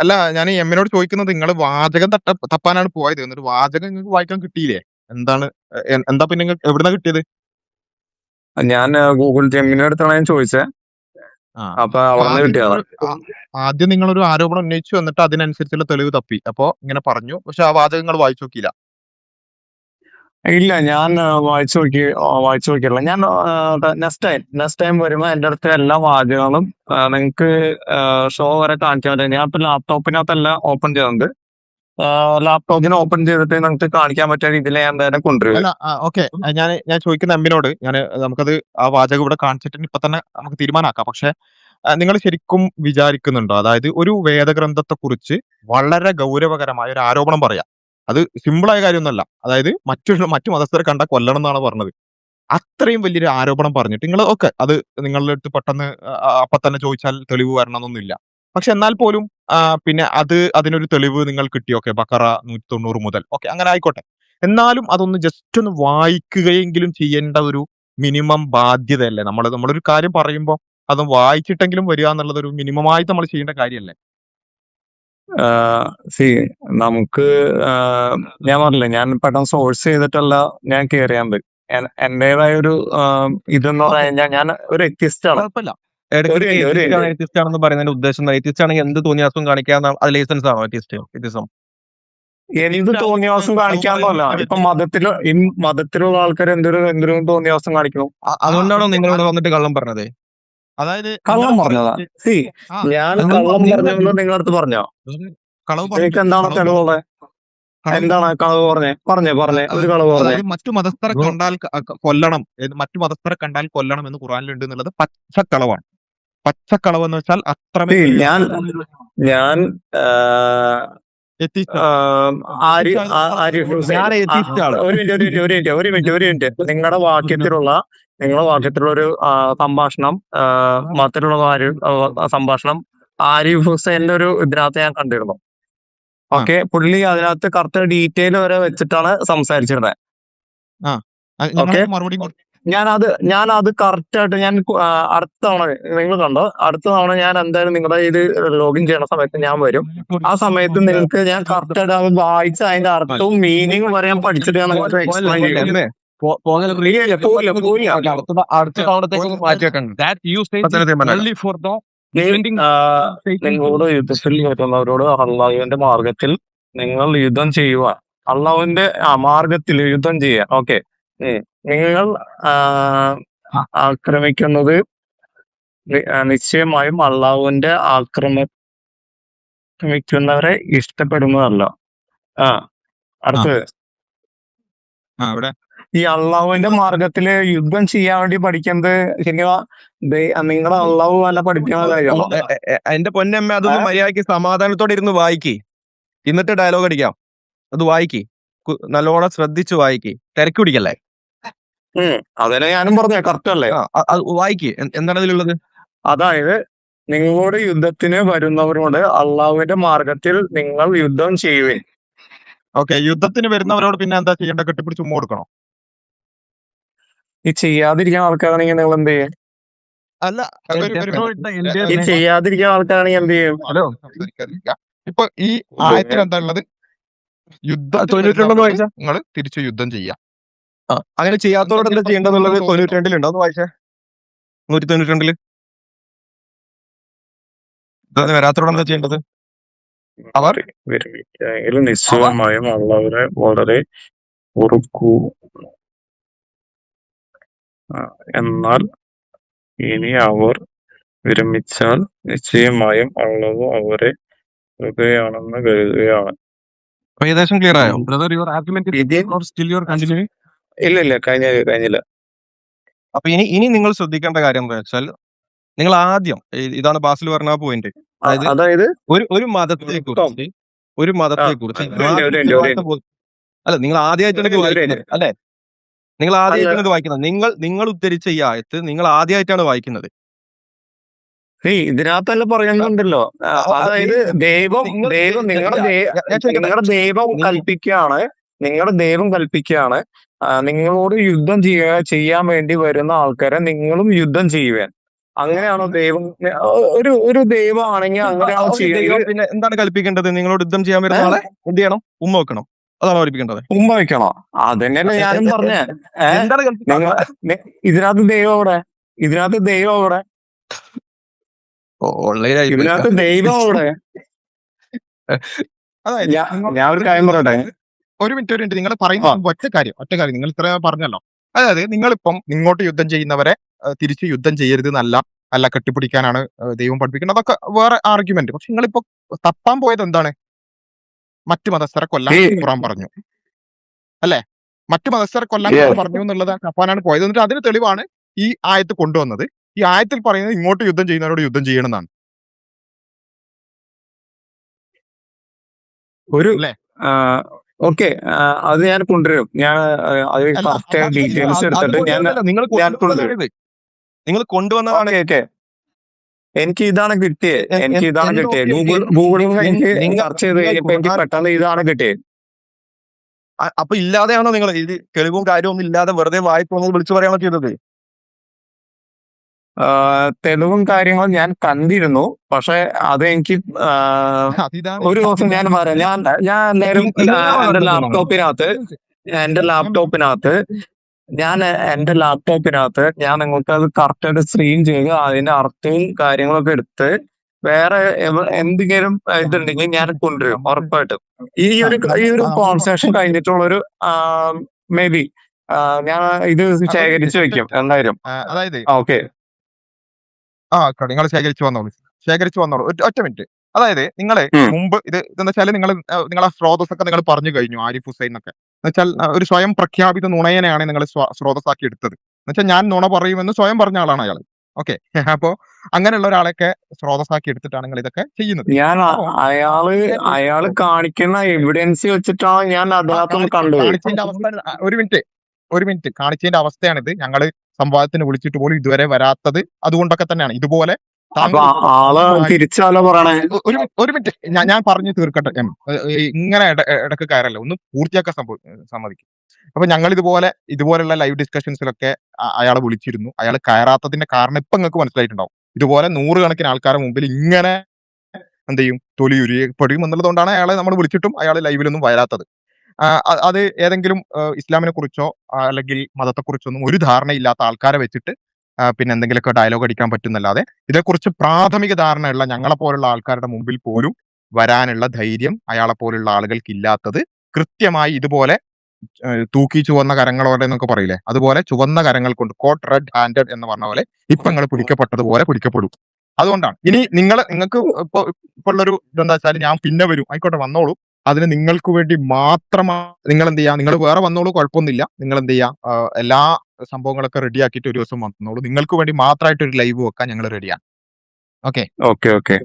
അല്ല ഞാൻ എമ്മിനോട് ചോദിക്കുന്നത് നിങ്ങൾ വാചകം തപ്പാനാണ് പോയത്. എന്നിട്ട് വാചകം നിങ്ങൾക്ക് വായിക്കാൻ കിട്ടിയില്ലേ? എന്താണ് എന്താ പിന്നെ എവിടുന്നാ കിട്ടിയത്? ഞാൻ ഗൂഗിൾ ജെമിനി അടുത്താണ് ഞാൻ ചോദിച്ചത്. ആ അപ്പൊ അപ്പൊ അവിടെ നിന്ന് കിട്ടിയതാണ്. ആദ്യം നിങ്ങളൊരു ആരോപണം ഉന്നയിച്ചു, എന്നിട്ട് അതിനനുസരിച്ചുള്ള തെളിവ് തപ്പി. അപ്പൊ ഇങ്ങനെ പറഞ്ഞു, പക്ഷെ ആ വാചകം നിങ്ങൾ വായിച്ചു നോക്കിയില്ല. ഇല്ല, ഞാൻ വായിച്ചു നോക്കിയില്ല. ഞാൻ നെക്സ്റ്റ് ടൈം വരുമ്പോ എന്റെ അടുത്ത് എല്ലാ വാചകങ്ങളും നിങ്ങൾക്ക് ഷോ വരെ കാണിക്കാൻ പറ്റും. ഞാൻ ഇപ്പൊ ലാപ്ടോപ്പിനകത്തെല്ലാം ഓപ്പൺ ചെയ്യുന്നുണ്ട്. ലാപ്ടോപ്പിന് ഓപ്പൺ ചെയ്തിട്ട് നിങ്ങൾക്ക് കാണിക്കാൻ പറ്റിയ രീതിയിൽ ഞാൻ എന്തായാലും കൊണ്ടുവരും. അല്ല ഓക്കെ, ഞാൻ ചോദിക്കുന്ന എമ്മിനോട് നമുക്കത് ആ വാചകം ഇവിടെ കാണിച്ചിട്ട് ഇപ്പൊ തന്നെ നമുക്ക് തീരുമാനമാക്കാം. പക്ഷെ നിങ്ങൾ ശരിക്കും വിചാരിക്കുന്നുണ്ടോ, അതായത് ഒരു വേദഗ്രന്ഥത്തെ കുറിച്ച് വളരെ ഗൗരവകരമായ ഒരു ആരോപണം പറയാം, അത് സിമ്പിളായ കാര്യമൊന്നുമല്ല. അതായത് മറ്റു മതസ്ഥരെ കണ്ട കൊല്ലണം എന്നാണ് പറഞ്ഞത്. അത്രയും വലിയൊരു ആരോപണം പറഞ്ഞിട്ട് നിങ്ങൾ ഓക്കെ, അത് നിങ്ങളുടെ അടുത്ത് പെട്ടെന്ന് അപ്പൊ തന്നെ ചോദിച്ചാൽ തെളിവ് വരണമെന്നൊന്നുമില്ല. പക്ഷെ എന്നാൽ പോലും പിന്നെ അതിനൊരു തെളിവ് നിങ്ങൾ കിട്ടി. ഓക്കെ, ബക്കറ 190 മുതൽ ഓക്കെ, അങ്ങനെ ആയിക്കോട്ടെ. എന്നാലും അതൊന്ന് ജസ്റ്റ് ഒന്ന് വായിക്കുകയെങ്കിലും ചെയ്യേണ്ട ഒരു മിനിമം ബാധ്യതയല്ലേ? നമ്മളൊരു കാര്യം പറയുമ്പോൾ അത് വായിച്ചിട്ടെങ്കിലും വരിക എന്നുള്ളത് ഒരു മിനിമമായിട്ട് നമ്മൾ ചെയ്യേണ്ട കാര്യമല്ലേ? സി നമുക്ക് ഞാൻ പറഞ്ഞില്ലേ, ഞാൻ പെട്ടെന്ന് സോഴ്സ് ചെയ്തിട്ടല്ല ഞാൻ കയറിയാണ്ട്. എന്റേതായ ഒരു ഇതെന്ന് പറഞ്ഞു കഴിഞ്ഞാൽ ഞാൻ ഒരു എത്തിസ്റ്റ് ആണ്. കുഴപ്പമില്ല. എത്തിസ്റ്റ് ആണെന്ന് പറയുന്നതിന്റെ ഉദ്ദേശം എത്തിസ്റ്റ് ആണെങ്കിൽ എന്ത് തോന്നിയാസം കാണിക്കാന്ന അത് ലൈസൻസ് ആണോ എത്തിസം? എന്ത് തോന്നിയാസം കാണിക്കാന്നല്ല. ഇപ്പൊ മതത്തിലുള്ള ആൾക്കാർ എന്തൊരു തോന്നിയാസം കാണിക്കണം. അതുകൊണ്ടാണോ നിങ്ങളോട് വന്നിട്ട് കള്ളം പറഞ്ഞത്? അതായത് കള്ളം പറഞ്ഞതാ? ഞാൻ കള്ളം പറഞ്ഞത് നിങ്ങളുടെ അടുത്ത് പറഞ്ഞോ? എനിക്ക് എന്താണ് തെളിവുള്ളത്? എന്താണ് കളവ് പറഞ്ഞേ ഒരു കളവ് പറഞ്ഞേ. മറ്റു മതസ്ഥരെ കണ്ടാൽ കൊല്ലണം, മറ്റു മതസ്ഥരെ കണ്ടാൽ കൊല്ലണം എന്ന് ഖുറാനിലുണ്ട് എന്നുള്ളത് പച്ചക്കളവാണ്. പച്ചക്കളവ് എന്ന് വെച്ചാൽ അത്രമേൽ ഞാൻ ഒരു മിനിറ്റ്. നിങ്ങളുടെ വാക്യത്തിലുള്ള ഒരു സംഭാഷണം, മതത്തിലുള്ള സംഭാഷണം ആരിഫ് ഹുസൈന്റെ ഒരു ഇതിനകത്ത് ഞാൻ കണ്ടിരുന്നു. ഓക്കെ, പുള്ളി അതിനകത്ത് കറക്റ്റ് ഡീറ്റെയിൽ വരെ വെച്ചിട്ടാണ് സംസാരിച്ചിരുന്നത്. ഓക്കെ, ഞാനത് കറക്റ്റ് ആയിട്ട് ഞാൻ അടുത്ത തവണ നിങ്ങൾ കണ്ടോ, അടുത്ത തവണ ഞാൻ എന്തായാലും നിങ്ങളുടെ ഇത് ലോഗിൻ ചെയ്യുന്ന സമയത്ത് ഞാൻ വരും. ആ സമയത്ത് നിങ്ങൾക്ക് ഞാൻ കറക്റ്റ് ആയിട്ട് അത് വായിച്ച് അതിന്റെ അർത്ഥവും മീനിങ്ങും വരെ ഞാൻ പഠിച്ചിട്ട് ഞാൻ നിങ്ങൾക്ക് എക്സ്പ്ലെയിൻ ചെയ്യും. നിങ്ങളോട് യുദ്ധത്തിൽ വരുന്നവരോട് അള്ളാഹുവിന്റെ മാർഗത്തിൽ നിങ്ങൾ യുദ്ധം ചെയ്യുക. അള്ളാഹുവിന്റെ മാർഗത്തിൽ യുദ്ധം ചെയ്യുക. ഓക്കെ, നിങ്ങൾ ആക്രമിക്കുന്നത് നിശ്ചയമായും അള്ളാഹുവിന്റെ ആക്രമിക്കുന്നവരെ ഇഷ്ടപ്പെടുന്നതല്ല. അടുത്തത്, ഈ അള്ളാഹുവിന്റെ മാർഗത്തില് യുദ്ധം ചെയ്യാൻ വേണ്ടി പഠിക്കുന്നത് നിങ്ങളുടെ അള്ളാഹു നല്ല പഠിപ്പിക്കുന്ന കാര്യമാണ്. എന്റെ പൊന്നമ്മ, അതൊന്ന് മര്യാദയ്ക്ക് സമാധാനത്തോടെ ഇരുന്ന് വായിക്കി, എന്നിട്ട് ഡയലോഗ് അടിക്കാം. അത് വായിക്കി, നല്ലോണം ശ്രദ്ധിച്ച് വായിക്കി, തിരക്ക് പിടിക്കല്ലേ. അതിനെ ഞാനും പറഞ്ഞേ, കറക്റ്റ് അല്ലേ? വായിക്കി, എന്താണ് അതിലുള്ളത്? അതായത് നിങ്ങളുടെ യുദ്ധത്തിന് വരുന്നവരോട് അള്ളാഹുവിന്റെ മാർഗത്തിൽ നിങ്ങൾ യുദ്ധം ചെയ്യുവേ. ഓക്കെ, യുദ്ധത്തിന് വരുന്നവരോട് പിന്നെ എന്താ ചെയ്യേണ്ട? കെട്ടിപ്പിടിച്ച് ഉമ്മ കൊടുക്കണോ? ഈ ചെയ്യാതിരിക്കാൻ ആൾക്കാരാണെങ്കിൽ നിങ്ങൾ എന്ത് ചെയ്യും? അല്ല, ഈ ചെയ്യാതിരിക്കാൻ ആൾക്കാരാണെങ്കിൽ എന്ത് ചെയ്യും? ഇപ്പൊ ഈ ആയത്തിൽ എന്താ ഉള്ളത്? യുദ്ധം നിങ്ങൾ തിരിച്ചു യുദ്ധം ചെയ്യാം. അങ്ങനെ ചെയ്യാത്തവരോട് എന്താ ചെയ്യേണ്ടതുള്ളത് 92 ഒന്ന് വായിച്ചേ. 192 വരാത്തവരോട് എന്താ ചെയ്യേണ്ടത്? അവർ നിശ്ചയമായും അള്ളാഹുവിനെ വളരെ ഉറുക്കൂ. എന്നാൽ ഇനി അവർ വിരമിച്ചാൽ നിശ്ചയമായും അള്ളാഹു അവരെ ഹൃദയാണെന്ന് കരുതുകയാണ്. ഏകദേശം ക്ലിയർ ആയോ? ഇല്ല, കഴിഞ്ഞില്ല. അപ്പൊ ഇനി നിങ്ങൾ ശ്രദ്ധിക്കേണ്ട കാര്യം എന്താ വെച്ചാൽ, നിങ്ങൾ ആദ്യം, ഇതാണ് ബാസിൽ പറഞ്ഞ പോയിന്റ്, അതായത് ഒരു മതത്തെ കുറിച്ച് അല്ല, നിങ്ങൾ ആദ്യമായിട്ടാണ് വായിക്കുന്നത് അല്ലെ? നിങ്ങൾ ആദ്യമായിട്ടാണ് വായിക്കുന്നത്. നിങ്ങൾ ഉദ്ധരിച്ച ഈ ആയത്ത് നിങ്ങൾ ആദ്യമായിട്ടാണ് വായിക്കുന്നത്. ഇതിനകത്തല്ല പറയുന്നുണ്ടല്ലോ. അതായത് നിങ്ങളുടെ ദൈവം കൽപ്പിക്കുകയാണ് നിങ്ങളോട് യുദ്ധം ചെയ്യാൻ വേണ്ടി വരുന്ന ആൾക്കാരെ നിങ്ങളും യുദ്ധം ചെയ്യുവാൻ. അങ്ങനെയാണോ ദൈവം? ഒരു ദൈവമാണെങ്കിൽ അങ്ങനെയാണോ ദൈവം ചെയ്യേണ്ടത്? പിന്നെ എന്താണ് കൽപ്പിക്കേണ്ടത്? നിങ്ങളോട് യുദ്ധം ചെയ്യാൻ വരുന്ന ആളെ എന്ത് ചെയ്യണം? ഉമ്മ വെക്കണം. അതാണ് പഠിപ്പിക്കേണ്ടത്. ഉമ്മ വെക്കണോ? അതന്നെയല്ലേ ഞാനും പറഞ്ഞേ. എന്താണ് നിങ്ങൾ ഇതിനകത്ത് ദൈവം എവിടെ? ഇതിനകത്ത് ദൈവം എവിടെ? ഓൺലൈനായി ഇതിനകത്ത് ദൈവം എവിടെ? അതായത് ഞാൻ ഒരു കാര്യം പറയട്ടെ. ഒരു മിനിറ്റ് നിങ്ങൾ പറയുന്ന ഒറ്റ കാര്യം നിങ്ങൾ ഇത്ര പറഞ്ഞല്ലോ. അതായത് നിങ്ങളിപ്പം ഇങ്ങോട്ട് യുദ്ധം ചെയ്യുന്നവരെ തിരിച്ച് യുദ്ധം ചെയ്യരുത് അല്ല കെട്ടിപ്പിടിക്കാനാണ് ദൈവം പഠിപ്പിക്കുന്നത്. അതൊക്കെ വേറെ ആർഗ്യുമെന്റ്. പക്ഷെ നിങ്ങളിപ്പോ തപ്പാൻ പോയത് എന്താണ്? മറ്റു മതസ്ഥരെ കൊല്ലാൻ ഖുർആൻ പറഞ്ഞു അല്ലെ? മറ്റു മതസ്ഥരെ കൊല്ലാൻ ഖുർആൻ പറഞ്ഞു എന്നുള്ളത് തപ്പാനാണ് പോയത്. എന്നിട്ട് അതിന് തെളിവാണ് ഈ ആയത്ത് കൊണ്ടുവന്നത്. ഈ ആയത്തിൽ പറയുന്നത് ഇങ്ങോട്ട് യുദ്ധം ചെയ്യുന്നവരോട് യുദ്ധം ചെയ്യണമെന്നാണ്. ഒരു അല്ലേ? ഓക്കെ, അത് ഞാൻ കൊണ്ടുവരും. ഞാൻ അത് കറക്റ്റ് ഡീറ്റെയിൽസ് എടുത്തിട്ട് നിങ്ങൾ കൊണ്ടുവന്നതാണ്. ഓക്കെ, എനിക്ക് ഇതാണ് കിട്ടിയത്. ഗൂഗിളിൽ എനിക്ക് സെർച്ച് ചെയ്ത് കഴിഞ്ഞപ്പോ എനിക്ക് പെട്ടെന്ന് ഇതാണ് കിട്ടിയത്. അപ്പൊ ഇല്ലാതെയാണോ നിങ്ങൾ ഇത് തെളിവും കാര്യമൊന്നും ഇല്ലാതെ വെറുതെ വായിപ്പോന്ന് വിളിച്ചു പറയാണോ ചെയ്തത്? തെളിവും കാര്യങ്ങളും ഞാൻ കണ്ടിരുന്നു. പക്ഷെ അത് എനിക്ക് ഒരു ദിവസം ഞാൻ പറയാം. ഞാൻ നേരം എന്റെ ലാപ്ടോപ്പിനകത്ത് ഞാൻ നിങ്ങൾക്ക് അത് കറക്റ്റായിട്ട് സ്ട്രീം ചെയ്ത് അതിന്റെ അർത്ഥവും കാര്യങ്ങളൊക്കെ എടുത്ത് വേറെ എന്തെങ്കിലും ഇതുണ്ടെങ്കിൽ ഞാൻ കൊണ്ടുവരും ഉറപ്പായിട്ടും. ഈ ഒരു കോൺവെർസേഷൻ കഴിഞ്ഞിട്ടുള്ളൊരു മേ ബി ഞാൻ ഇത് ശേഖരിച്ചു വെക്കും എന്തായാലും. അതായത് ഓക്കെ, നിങ്ങൾ ശേഖരിച്ചു വന്നോളൂ. ഒറ്റ മിനിറ്റ്. അതായത് നിങ്ങള് മുമ്പ് ഇതെന്ന് വെച്ചാൽ നിങ്ങളെ സ്രോതസ്സൊക്കെ നിങ്ങൾ പറഞ്ഞു കഴിഞ്ഞു. ആരിഫ് ഹുസൈൻ എന്നൊക്കെ എന്നുവെച്ചാൽ ഒരു സ്വയം പ്രഖ്യാപിത നുണയനെയാണ് നിങ്ങൾ സ്രോതസ്സാക്കി എടുത്തത്. എന്നുവെച്ചാൽ ഞാൻ നുണ പറയുമെന്ന് സ്വയം പറഞ്ഞ ആളാണ് അയാൾ. ഓക്കെ, അപ്പോ അങ്ങനെയുള്ള ഒരാളെയൊക്കെ സ്രോതസ്സാക്കി എടുത്തിട്ടാണ് നിങ്ങൾ ഇതൊക്കെ ചെയ്യുന്നത്. ഞാൻ അയാള് കാണിക്കുന്ന എവിഡൻസ് വെച്ചിട്ടാണ് ഞാൻ അതിനകത്തൊന്ന് കണ്ടത്. കാണിച്ചതിന്റെ അവസ്ഥ ഒരു മിനിറ്റ് കാണിച്ചതിന്റെ അവസ്ഥയാണിത്. ഞങ്ങള് സംവാദത്തിന് വിളിച്ചിട്ട് പോലും ഇതുവരെ വരാത്തത് അതുകൊണ്ടൊക്കെ തന്നെയാണ്. ഇതുപോലെ ആള് തിരിച്ചാലോ പറയണേ. ഒരു മിനിറ്റ് ഞാൻ പറഞ്ഞു തീർക്കട്ടെ. ഇങ്ങനെ ഇടക്ക് കയറല്ല, ഒന്ന് പൂർത്തിയാക്കാൻ സമ്മതിക്കും. അപ്പൊ ഞങ്ങൾ ഇതുപോലുള്ള ലൈവ് ഡിസ്കഷൻസിലൊക്കെ അയാളെ വിളിച്ചിരുന്നു. അയാൾ കയറാത്തതിന്റെ കാരണം ഇപ്പൊ നിങ്ങൾക്ക് മനസ്സിലായിട്ടുണ്ടാവും. ഇതുപോലെ 100 കണക്കിന് ആൾക്കാരുടെ മുമ്പിൽ ഇങ്ങനെ എന്ത് ചെയ്യും, തൊലി ഉരിയപ്പെടും എന്നുള്ളതുകൊണ്ടാണ് അയാളെ നമ്മൾ വിളിച്ചിട്ടും അയാൾ ലൈവിലൊന്നും വരാത്തത്. അത് ഏതെങ്കിലും ഇസ്ലാമിനെ കുറിച്ചോ അല്ലെങ്കിൽ മതത്തെക്കുറിച്ചൊന്നും ഒരു ധാരണയില്ലാത്ത ആൾക്കാരെ വെച്ചിട്ട് പിന്നെ എന്തെങ്കിലുമൊക്കെ ഡയലോഗ് അടിക്കാൻ പറ്റുന്നല്ലാതെ ഇതേക്കുറിച്ച് പ്രാഥമിക ധാരണയുള്ള ഞങ്ങളെ പോലുള്ള ആൾക്കാരുടെ മുമ്പിൽ പോലും വരാനുള്ള ധൈര്യം അയാളെ പോലുള്ള ആളുകൾക്ക് ഇല്ലാത്തത് കൃത്യമായി ഇതുപോലെ തൂക്കി ചുവന്ന കരങ്ങളോടെ എന്നൊക്കെ പറയില്ലേ, അതുപോലെ ചുവന്ന കരങ്ങൾ കൊണ്ട് കോട്ട് റെഡ് ഹാൻഡഡ് എന്ന് പറഞ്ഞ പോലെ ഇപ്പൊ നിങ്ങൾ പിടിക്കപ്പെട്ടതുപോലെ പിടിക്കപ്പെടും. അതുകൊണ്ടാണ് ഇനി നിങ്ങൾക്ക് ഇപ്പൊ ഉള്ളൊരു ഇതെന്താ വെച്ചാൽ ഞാൻ പിന്നെ വരും, ആയിക്കോട്ടെ വന്നോളൂ. അതിന് നിങ്ങൾക്ക് വേണ്ടി മാത്രമാണ് നിങ്ങൾ എന്ത് ചെയ്യാ, നിങ്ങൾ വേറെ വന്നോളൂ, കുഴപ്പമൊന്നുമില്ല. നിങ്ങൾ എന്ത് ചെയ്യാ, എല്ലാ സംഭവങ്ങളൊക്കെ റെഡിയാക്കിയിട്ട് ഒരു ദിവസം വന്നോളൂ. നിങ്ങൾക്ക് വേണ്ടി മാത്രമായിട്ട് ഒരു ലൈവ് വെക്കാൻ ഞങ്ങൾ റെഡിയാണ്. ഓക്കെ.